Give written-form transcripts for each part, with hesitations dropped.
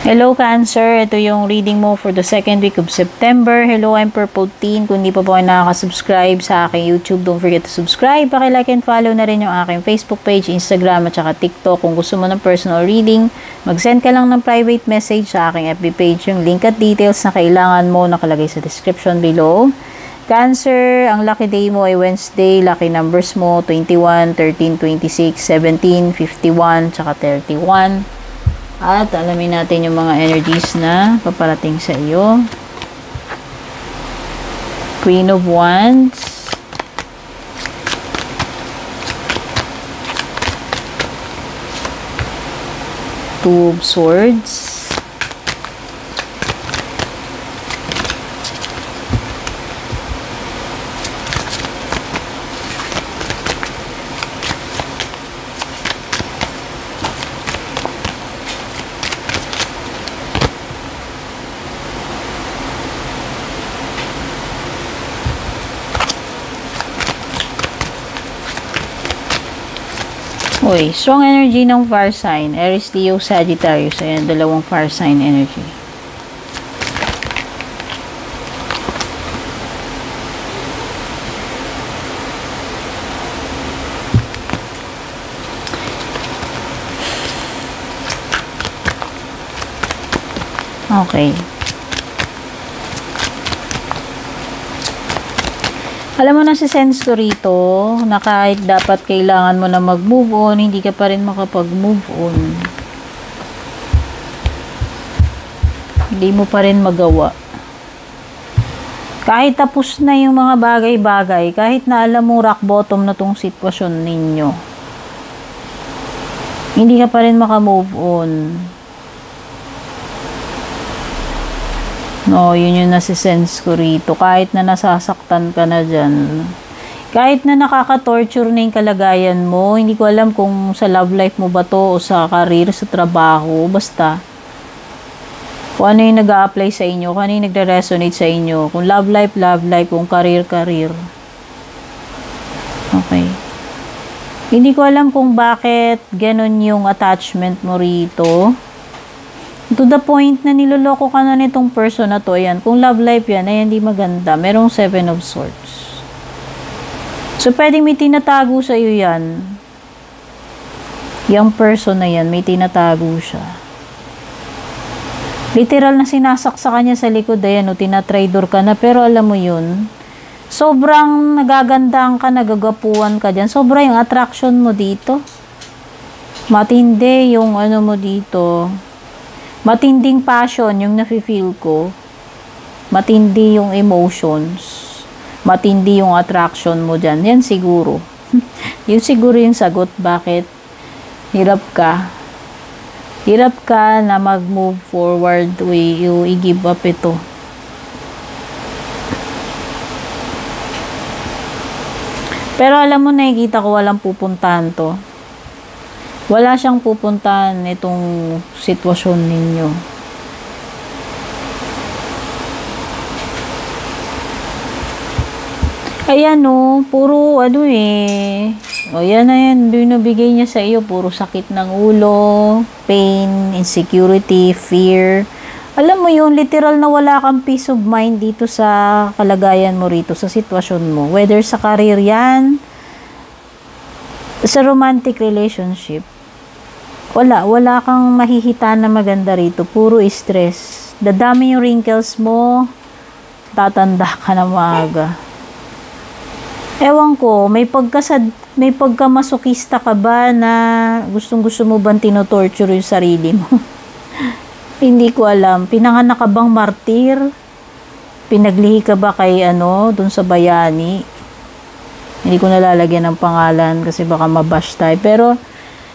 Hello Cancer, ito yung reading mo for the second week of September. Hello, I'm Purple Teen. Kung hindi pa po kayo nakaka-subscribe sa aking YouTube, don't forget to subscribe. Paki-like and follow na rin yung aking Facebook page, Instagram at saka TikTok. Kung gusto mo ng personal reading, mag-send ka lang ng private message sa aking FB page. Yung link at details na kailangan mo nakalagay sa description below. Cancer, ang lucky day mo ay Wednesday. Lucky numbers mo 21, 13, 26, 17, 51, tsaka 31. At alamin natin yung mga energies na paparating sa iyo. Queen of Wands. Two of Swords. Uy, strong energy ng fire sign. Aries, Leo, Sagittarius. Ayan, dalawang fire sign energy. Okay. Alam mo na si sense ko rito na kahit dapat kailangan mo na mag-move on, hindi ka pa rin makapag-move on. Hindi mo pa rin magawa. Kahit tapos na yung mga bagay-bagay, kahit na alam mo rock bottom na tong sitwasyon ninyo, hindi ka pa rin makamove on. No, yun yung nasisense ko rito. Kahit na nasasaktan ka na dyan. Kahit na nakaka-torture na yung kalagayan mo. Hindi ko alam kung sa love life mo ba to o sa career, sa trabaho. Basta. Kung ano yung nag-a-apply sa inyo. Kung ano yung nagre-resonate sa inyo. Kung love life. Kung career. Okay. Hindi ko alam kung bakit ganun yung attachment mo rito. To the point na niloloko ka na nitong person na to. Ayan, kung love life yan, ay hindi maganda. Merong 7 of Swords. So, pwedeng may tinatago sa iyo yan. Yung person na yan, may tinatago siya. Literal na sinasaksakan niya sa likod. Ayan, o, tinatraidor ka na. Pero alam mo yun, sobrang nagagandaan ka, nagagapuan ka dyan. Sobrang yung attraction mo dito. Matindi yung ano mo dito. Matinding passion yung nafe-feel ko. Matindi yung emotions. Matindi yung attraction mo dyan. Yan siguro. Yun siguro yung sagot. Bakit? Hirap ka. Hirap ka na mag-move forward. You i-give up ito. Pero alam mo, nakikita ko walang pupuntahan to. Wala siyang pupuntahan itong sitwasyon ninyo. Ayan o, puro ano eh. O yan na yan, binibigay niya sa iyo. Puro sakit ng ulo, pain, insecurity, fear. Alam mo yun, literal na wala kang peace of mind dito sa kalagayan mo rito, sa sitwasyon mo. Whether sa career yan, sa romantic relationship. Wala kang mahihita na maganda rito. Puro stress. Dadami yung wrinkles mo. Tatanda ka na maaga. Ewan ko, may pagkamasokista ka ba na gustong-gusto mo bang tinotorture yung sarili mo? Hindi ko alam. Pinanganak ka bang martir? Pinaglihi ka ba kay dun sa bayani? Hindi ko nalalagyan ng pangalan kasi baka mabash tayo. Pero,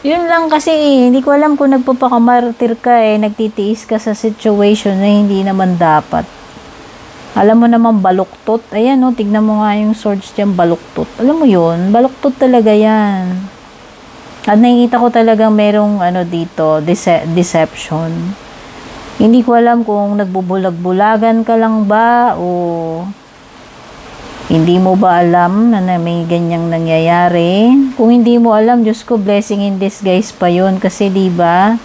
yun lang kasi hindi ko alam kung nagpapakamartir ka nagtitiis ka sa situation na hindi naman dapat. Alam mo naman baluktot. Ayan tignan mo nga yung swords dyan, baluktot. Alam mo yun, baluktot talaga yan. At nakikita ko talagang merong dito, deception. Hindi ko alam kung nagbubulag-bulagan ka lang ba o Hindi mo ba alam na may ganyang nangyayari? Kung hindi mo alam, Diyos ko, blessing in disguise pa yun. Kasi diba,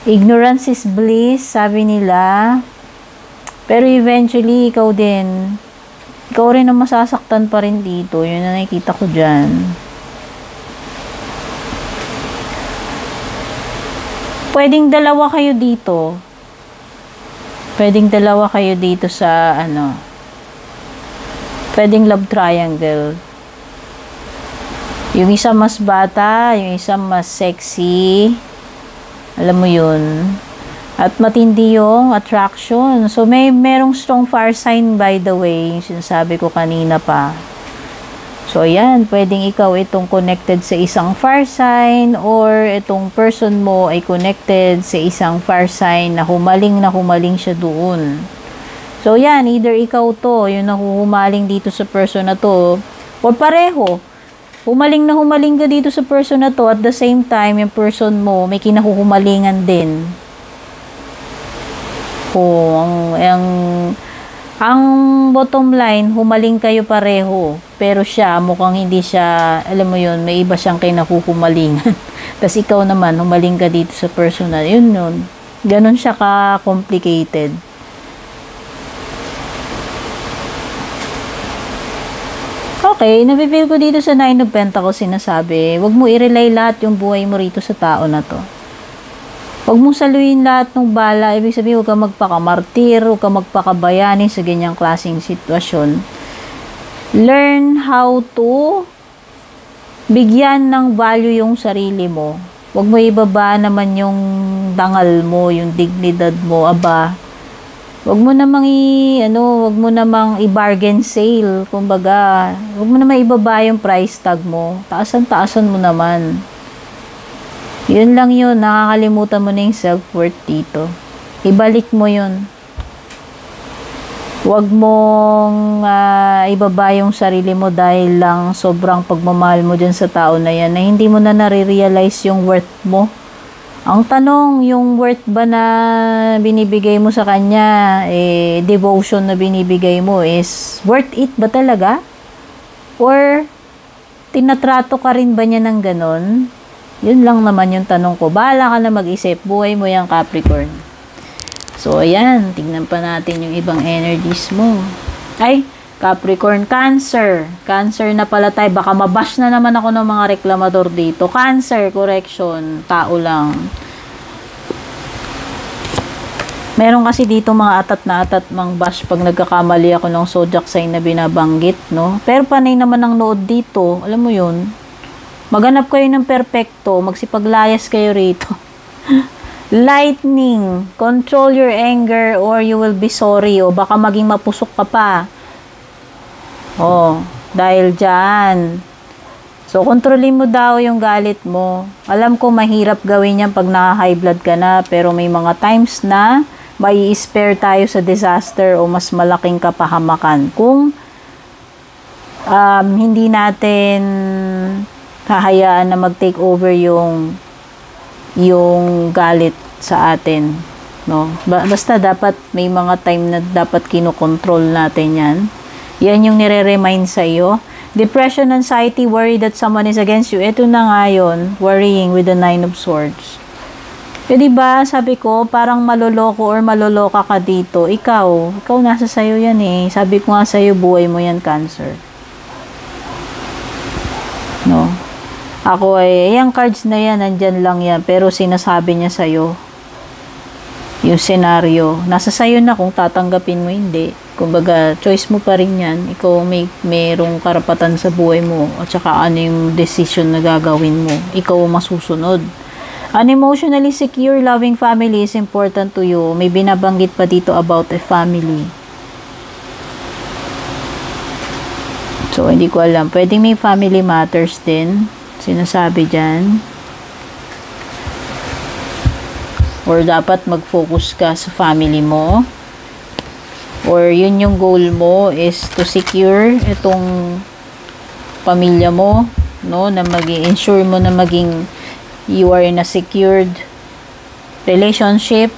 Ignorance is bliss, sabi nila. Pero eventually, ikaw din. Ikaw rin ang masasaktan pa rin dito. Yun na nakikita ko dyan. Pwedeng dalawa kayo dito. Pwedeng dalawa kayo dito sa, ano, pwedeng love triangle. Yung isa mas bata, yung isa mas sexy. Alam mo yun. At matindi yung attraction. So, merong strong fire sign, by the way. Yung sinasabi ko kanina pa. So, ayan. Pwedeng ikaw itong connected sa isang fire sign or itong person mo ay connected sa isang fire sign na humaling siya doon. So, yan. Either ikaw to, yung nahuhumaling dito sa person na to, o pareho. Humaling ka dito sa person na to, at the same time, yung person mo, may kinahuhumalingan din. Ang bottom line, humaling kayo pareho. Pero siya, mukhang hindi siya, alam mo yun, may iba siyang kinahuhumalingan. Tapos ikaw naman, humaling ka dito sa personal. Yun. Ganon siya ka-complicated. Okay, nafe-feel ko dito sa Nine of Pentacles sinasabi, wag mo i-rely lahat yung buhay mo rito sa tao na to. Huwag mong saluhin lahat ng bala. Ibig sabihin, huwag kang magpakamartir, huwag kang magpakabayani sa ganyang klaseng sitwasyon. Learn how to bigyan ng value yung sarili mo. Huwag mo ibaba naman yung dangal mo, yung dignidad mo, aba. Huwag mo namang huwag mo namang i-bargain sale, kumbaga. Huwag mo namang ibaba yung price tag mo. Taasan mo naman. Yun lang yun, nakakalimutan mo na yung self-worth dito. Ibalik mo yun. Huwag mong ibaba yung sarili mo dahil lang sobrang pagmamahal mo dyan sa tao na yan na hindi mo na nare-realize yung worth mo. Ang tanong, yung worth ba na binibigay mo sa kanya, devotion na binibigay mo is worth it ba talaga? Or tinatrato ka rin ba niya ng ganon? Yun lang naman yung tanong ko. Bahala ka na mag-isip. Buhay mo yung Capricorn. So, ayan. Tignan pa natin yung ibang energies mo. Ay, Capricorn, Cancer. Cancer na pala tayo. Baka mabash na naman ako ng mga reklamador dito. Cancer, correction. Tao lang. Meron kasi dito mga atat na atat mang bash pag nagkakamali ako ng zodiac sign na binabanggit, no? Pero panay naman ang nood dito. Alam mo yun? Maghanap kayo ng perpekto, magsipaglayas kayo rito. Lightning, control your anger or you will be sorry. O baka maging mapusok ka pa. Dahil dyan. So, kontrolin mo daw yung galit mo. Alam ko mahirap gawin yan pag naka-high blood ka na, pero may mga times na may spare tayo sa disaster o mas malaking kapahamakan. Kung hindi natin hahayaan na mag-take over yung galit sa atin, no? Basta dapat may mga time na dapat kinokontrol natin yan. Yan yung nire-remind sa iyo. Depression, anxiety, worry that someone is against you. Ito na nga yun, worrying with the Nine of Swords. Diba, sabi ko, parang maloloko or maloloka ka dito. Ikaw nasa sayo yan eh. Sabi ko nga sa'yo, buhay mo yan, Cancer. No? Ako yung cards na yan, nandyan lang yan. Pero sinasabi niya sa'yo, yung scenario, nasa sayo na kung tatanggapin mo, hindi. Kumbaga, choice mo pa rin yan. Ikaw mayroong karapatan sa buhay mo at saka ano yung decision na gagawin mo. Ikaw masusunod. An emotionally secure, loving family is important to you. May binabanggit pa dito about a family. So, hindi ko alam. Pwedeng may family matters din. Sinasabi dyan. Or dapat mag-focus ka sa family mo. Or yun yung goal mo is to secure itong pamilya mo, no, na ensure mo na maging you are in a secured relationship,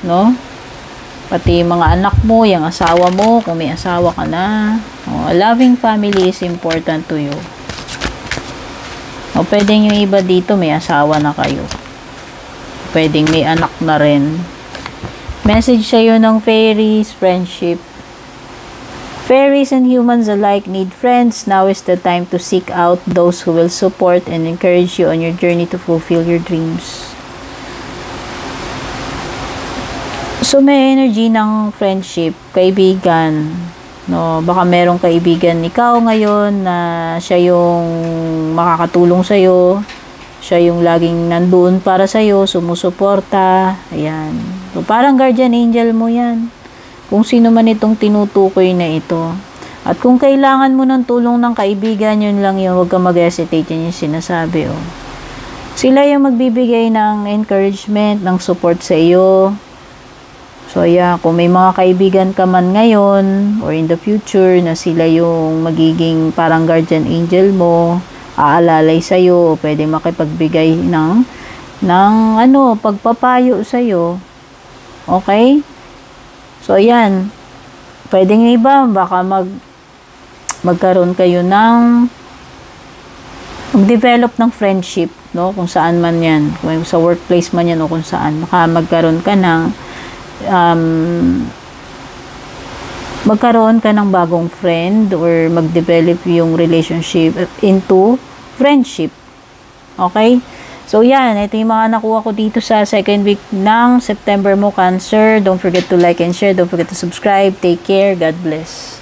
no, pati mga anak mo, yung asawa mo, kung may asawa ka na. A loving family is important to you. O pwedeng yung iba dito may asawa na kayo. pwedeng may anak na rin. Message sa'yo ng fairies, friendship. Fairies and humans alike need friends. Now is the time to seek out those who will support and encourage you on your journey to fulfill your dreams. So, may energy ng friendship, kaibigan. No, baka merong kaibigan ikaw ngayon na siya yung makakatulong sa'yo. Siya yung laging nandoon para sa'yo, sumusuporta. Ayan. So, parang guardian angel mo yan. Kung sino man itong tinutukoy na ito. At kung kailangan mo ng tulong ng kaibigan, yun lang yun. Huwag kang mag-hesitate. Yan yung sinasabi, oh. Sila yung magbibigay ng encouragement, ng support sa iyo. So, yeah, kung may mga kaibigan ka man ngayon or in the future na sila yung magiging parang guardian angel mo, aalalay sa'yo, pwede makipagbigay ng pagpapayo sa'yo. Okay? So, yan. Pwedeng iba, baka magkaroon kayo ng mag-develop ng friendship, no? Kung saan man yan. Kung sa workplace man yan o kung saan. Baka magkaroon ka ng bagong friend or mag-develop yung relationship into friendship. Okay? So, yan. Ito yung mga nakuha ko dito sa second week ng September mo, Cancer. Don't forget to like and share. Don't forget to subscribe. Take care. God bless.